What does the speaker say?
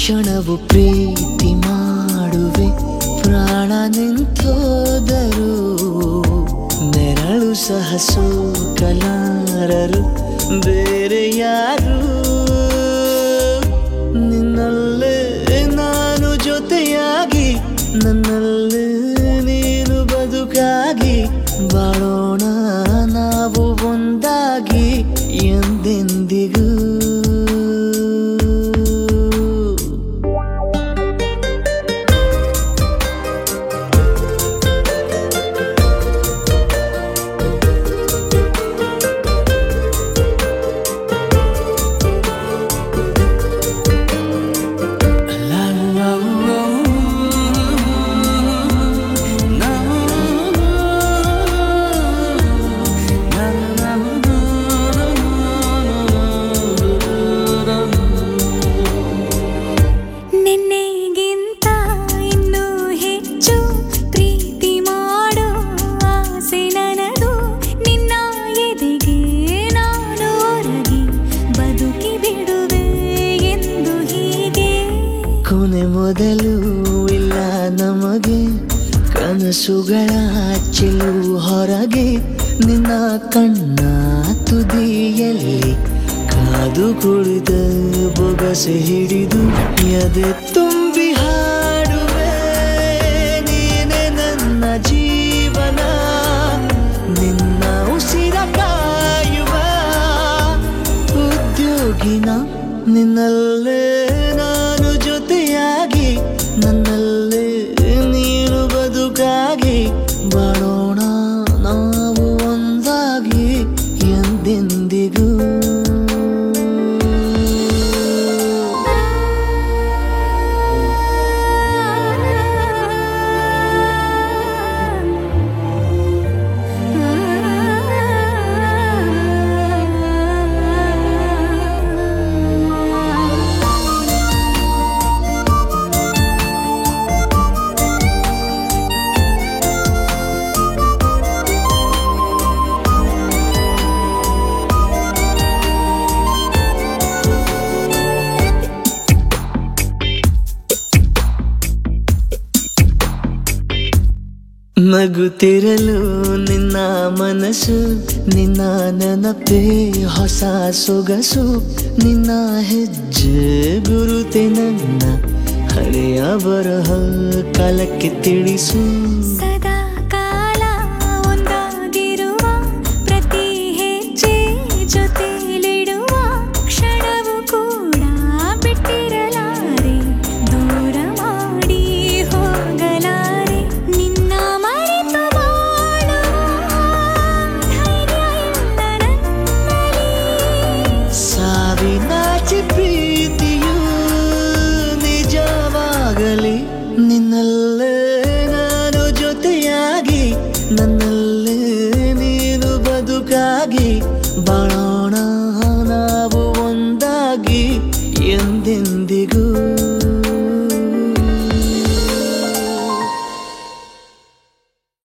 ಕ್ಷಣವು ಪ್ರೀತಿ ಮಾಡುವೆ ಪ್ರಾಣ ನಿಂತೋದರು ನೆರಳು ಸಹ ಸೋಕಲಾರರು ಬೇರೆ ಯಾರು ನಿನ್ನಲ್ಲೇ ನಾನು ಜೊತೆಯಾಗಿ ನನ್ನಲ್ಲೇ ನೀನು ಬದುಕಾಗಿ ಬಾಳೋಣ ನಾವು ಒಂದಾಗಿ ಎಂದೆಂದಿಗೂ ಮೊದಲು ಇಲ್ಲ ನಮಗೆ ಕನಸುಗಳ ಚೆಲು ಹೊರಗೆ ನಿನ್ನ ಕಣ್ಣ ತುದಿಯಲ್ಲಿ ಕಾದು ಕುಳಿತ ಬೊಗಸೆ ಹಿಡಿದು ಎದೆ ತುಂಬಿ ಹಾಡುವೆ ನೀನೆ ನನ್ನ ಜೀವನ ನಿನ್ನ ಉಸಿರ ಕಾಯುವ ಉದ್ಯೋಗಿನ ನಿನ್ನಲ್ಲೇ ನಾನು ಜೊತೆಯಾಗಿ ನನ್ನಲ್ಲೇ ನೀನು ಬದುಕಾಗಿ ಬಾಳೋಣ ನಾವು ಒಂದಾಗಿ ಎಂದೆಂದಿಗೂ ನಗುತ್ತಿರಲು ನಿನ್ನ ಮನಸ್ಸು ನಿನ್ನ ನೆನಪೇ ಹೊಸ ಸೊಗಸು ನಿನ್ನ ಹೆಜ್ಜೆ ಗುರುತೆ ನನ್ನ ಹಳೆಯ ಬರಹ ಕಾಲಕ್ಕೆ ತಿಳಿಸು ಸದಾ ಕಾಲ ಒಂದಾಗಿರುವ ಪ್ರತಿ ಹೆಜ್ಜೆ ಜೊತೆಲಿಡುವ ಕ್ಷಣವು ಕೂಡ ಬಿಟ್ಟಿರಲಾರೆ ದೂರ ಮಾಡಿ ಹೋಗಲಾರೆ ನಿನ್ನ ಸಾವಿನಾಚೆ ಪ್ರೀತಿಯು ನಿಜವಾಗಲಿ ನಿನ್ನಲ್ಲೇ ನಾನು ಜೊತೆಯಾಗಿ ನನ್ನಲ್ಲೇ ನೀನು ಬದುಕಾಗಿ ಬಾಳ